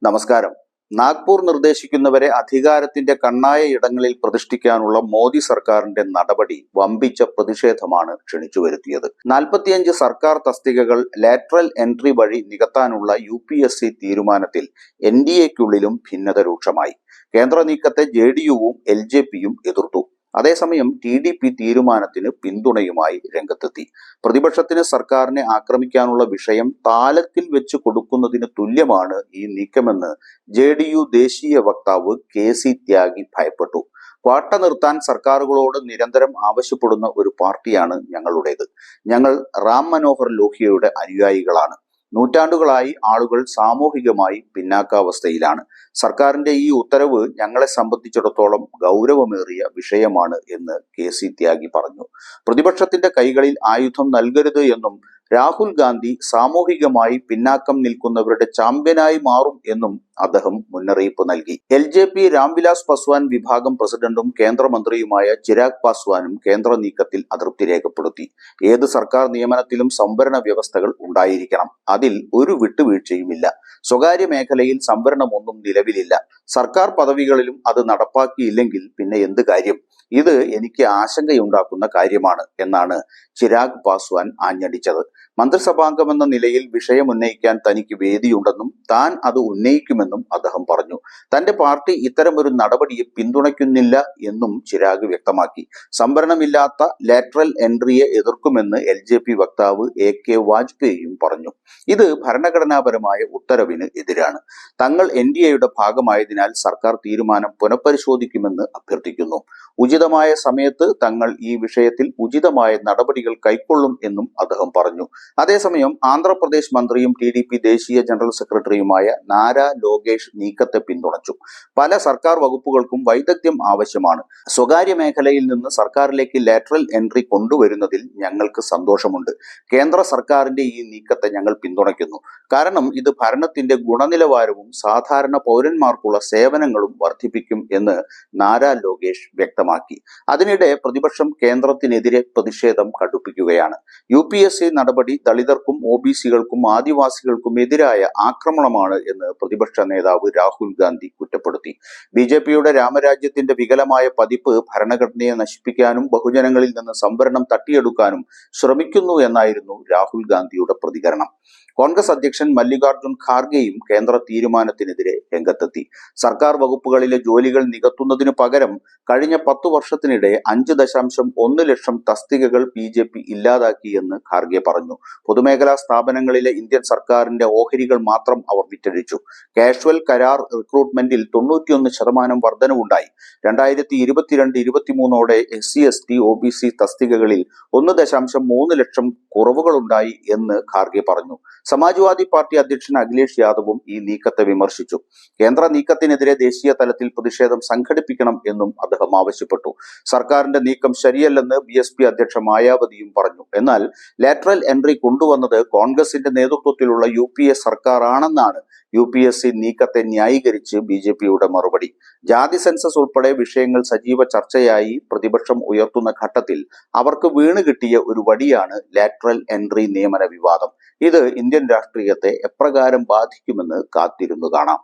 നമസ്കാരം. നാഗ്പൂർ നിർദ്ദേശിക്കുന്നവരെ അധികാരത്തിന്റെ കണ്ണായ ഇടങ്ങളിൽ പ്രതിഷ്ഠിക്കാനുള്ള മോദി സർക്കാരിന്റെ നടപടി വമ്പിച്ച പ്രതിഷേധമാണ് ക്ഷണിച്ചുവരുത്തിയത്. 45 സർക്കാർ തസ്തികകൾ ലാറ്ററൽ എൻട്രി വഴി നികത്താനുള്ള UPSC തീരുമാനത്തിൽ NDAയ്ക്കുള്ളിലും ഭിന്നത രൂക്ഷമായി. കേന്ദ്ര നീക്കത്തെ JDUവും LJPയും എതിർത്തു. അതേസമയം TDP തീരുമാനത്തിന് പിന്തുണയുമായി രംഗത്തെത്തി. പ്രതിപക്ഷത്തിന് സർക്കാരിനെ ആക്രമിക്കാനുള്ള വിഷയം താലത്തിൽ വെച്ച് കൊടുക്കുന്നതിന് തുല്യമാണ് ഈ നീക്കമെന്ന് JDU ദേശീയ വക്താവ് KC ത്യാഗി ഭയപ്പെട്ടു. ക്വാട്ട നിർത്താൻ സർക്കാരുകളോട് നിരന്തരം ആവശ്യപ്പെടുന്ന ഒരു പാർട്ടിയാണ് ഞങ്ങളുടേത്. ഞങ്ങൾ റാം മനോഹർ ലോഹ്യയുടെ അനുയായികളാണ്. നൂറ്റാണ്ടുകളായി ആളുകൾ സാമൂഹികമായി പിന്നാക്കാവസ്ഥയിലാണ്. സർക്കാരിന്റെ ഈ ഉത്തരവ് ഞങ്ങളെ സംബന്ധിച്ചിടത്തോളം ഗൗരവമേറിയ വിഷയമാണ് എന്ന് KC ത്യാഗി പറഞ്ഞു. പ്രതിപക്ഷത്തിന്റെ കൈകളിൽ ആയുധം നൽകരുത് എന്നും രാഹുൽ ഗാന്ധി സാമൂഹികമായി പിന്നാക്കം നിൽക്കുന്നവരുടെ ചാമ്പ്യനായി മാറും എന്നും അദ്ദേഹം മുന്നറിയിപ്പ് നൽകി. LJP രാംവിലാസ് പസ്വാൻ വിഭാഗം പ്രസിഡന്റും കേന്ദ്രമന്ത്രിയുമായ ചിരാഗ് പാസ്വാനും കേന്ദ്ര നീക്കത്തിൽ അതൃപ്തി രേഖപ്പെടുത്തി. ഏത് സർക്കാർ നിയമനത്തിലും സംവരണ വ്യവസ്ഥകൾ ഉണ്ടായിരിക്കണം. അതിൽ ഒരു വിട്ടുവീഴ്ചയുമില്ല. സ്വകാര്യ മേഖലയിൽ സംവരണമൊന്നും നിലവിലില്ല. സർക്കാർ പദവികളിലും അത് നടപ്പാക്കിയില്ലെങ്കിൽ പിന്നെ എന്ത് കാര്യം? ഇത് എനിക്ക് ആശങ്കയുണ്ടാക്കുന്ന കാര്യമാണ് എന്നാണ് ചിരാഗ് പാസ്വാൻ ആഞ്ഞടിച്ചത്. മന്ത്രിസഭാംഗമെന്ന നിലയിൽ വിഷയം ഉന്നയിക്കാൻ തനിക്ക് വേദിയുണ്ടെന്നും താൻ അത് ഉന്നയിക്കുമെന്നും അദ്ദേഹം പറഞ്ഞു. തന്റെ പാർട്ടി ഇത്തരമൊരു നടപടിയെ പിന്തുണയ്ക്കുന്നില്ല എന്നും ചിരാഗ് വ്യക്തമാക്കി. സംവരണമില്ലാത്ത ലാറ്ററൽ എൻട്രിയെ എതിർക്കുമെന്ന് LJP വക്താവ് AK വാജ്പേയിയും പറഞ്ഞു. ഇത് ഭരണഘടനാപരമായ ഉത്തരവിന് എതിരാണ്. തങ്ങൾ NDAയുടെ ഭാഗമായതിനാൽ സർക്കാർ തീരുമാനം പുനഃപരിശോധിക്കുമെന്ന് അഭ്യർത്ഥിക്കുന്നു. ഉചിതമായ സമയത്ത് തങ്ങൾ ഈ വിഷയത്തിൽ ഉചിതമായ നടപടികൾ കൈക്കൊള്ളും എന്നും അദ്ദേഹം പറഞ്ഞു. അതേസമയം ആന്ധ്രാപ്രദേശ് മന്ത്രിയും TDP ദേശീയ ജനറൽ സെക്രട്ടറിയുമായ നാരാ ലോകേഷ് നീക്കത്തെ പിന്തുണച്ചു. പല സർക്കാർ വകുപ്പുകൾക്കും വൈദഗ്ധ്യം ആവശ്യമാണ്. സ്വകാര്യ മേഖലയിൽ നിന്ന് സർക്കാരിലേക്ക് ലാറ്ററൽ എൻട്രി കൊണ്ടുവരുന്നതിൽ ഞങ്ങൾക്ക് സന്തോഷമുണ്ട്. കേന്ദ്ര സർക്കാരിന്റെ ഈ നീക്കത്തെ ഞങ്ങൾ പിന്തുണയ്ക്കുന്നു. കാരണം ഇത് ഭരണത്തിന്റെ ഗുണനിലവാരവും സാധാരണ പൗരന്മാർക്കുള്ള സേവനങ്ങളും വർദ്ധിപ്പിക്കും എന്ന് നാരാ ലോകേഷ് വ്യക്തമാക്കി. അതിനിടെ പ്രതിപക്ഷം കേന്ദ്രത്തിനെതിരെ പ്രതിഷേധം കടുപ്പിക്കുകയാണ്. UPSC നടപടി ദളിതർക്കും OBCകൾക്കും ആദിവാസികൾക്കും എതിരായ ആക്രമണമാണ് എന്ന് പ്രതിപക്ഷ നേതാവ് രാഹുൽ ഗാന്ധി കുറ്റപ്പെടുത്തി. BJPയുടെ രാമരാജ്യത്തിന്റെ വികലമായ പതിപ്പ് ഭരണഘടനയെ നശിപ്പിക്കാനും ബഹുജനങ്ങളിൽ നിന്ന് സംവരണം തട്ടിയെടുക്കാനും ശ്രമിക്കുന്നു എന്നായിരുന്നു രാഹുൽ ഗാന്ധിയുടെ പ്രതികരണം. കോൺഗ്രസ് അധ്യക്ഷൻ മല്ലികാർജുൻ ഖാർഗെയും കേന്ദ്ര തീരുമാനത്തിനെതിരെ രംഗത്തെത്തി. സർക്കാർ വകുപ്പുകളിലെ ജോലികൾ നികത്തുന്നതിനു പകരം കഴിഞ്ഞ 10 വർഷത്തിനിടെ 5.1 ലക്ഷം തസ്തികകൾ BJP ഇല്ലാതാക്കിയെന്ന് ഖാർഗെ പറഞ്ഞു. പൊതുമേഖലാ സ്ഥാപനങ്ങളിലെ ഇന്ത്യൻ സർക്കാരിന്റെ ഓഹരികൾ മാത്രം അവർ വിറ്റഴിച്ചു. കാഷ്വൽ കരാർ റിക്രൂട്ട്മെന്റിൽ 91% വർധനവുണ്ടായി. 2022-23 SC/ST OBC തസ്തികകളിൽ 1.3 ലക്ഷം കുറവുകളുണ്ടായി എന്ന് ഖാർഗെ പറഞ്ഞു. സമാജ്വാദി പാർട്ടി അധ്യക്ഷൻ അഖിലേഷ് യാദവും ഈ നീക്കത്തെ വിമർശിച്ചു. കേന്ദ്ര നീക്കത്തിനെതിരെ ദേശീയ തലത്തിൽ പ്രതിഷേധം സംഘടിപ്പിക്കണം എന്നും അദ്ദേഹം ആവശ്യപ്പെട്ടു. സർക്കാരിന്റെ നീക്കം ശരിയല്ലെന്ന് BSP അധ്യക്ഷ മായാവതിയും പറഞ്ഞു. എന്നാൽ ലാറ്ററൽ എൻട്രി കൊണ്ടുവന്നത് കോൺഗ്രസിന്റെ നേതൃത്വത്തിലുള്ള UPA സർക്കാർ ആണെന്നാണ് UPSC നീക്കത്തെ ന്യായീകരിച്ച് BJPയുടെ മറുപടി. ജാതി സെൻസസ് ഉൾപ്പെടെ വിഷയങ്ങൾ സജീവ ചർച്ചയായി പ്രതിപക്ഷം ഉയർത്തുന്ന ഘട്ടത്തിൽ അവർക്ക് വീണ് കിട്ടിയ ഒരു വടിയാണ് ലാറ്ററൽ എൻട്രി നിയമന വിവാദം. ഇത് ഇന്ത്യൻ രാഷ്ട്രീയത്തെ എപ്രകാരം ബാധിക്കുമെന്ന് കാത്തിരുന്നു കാണാം.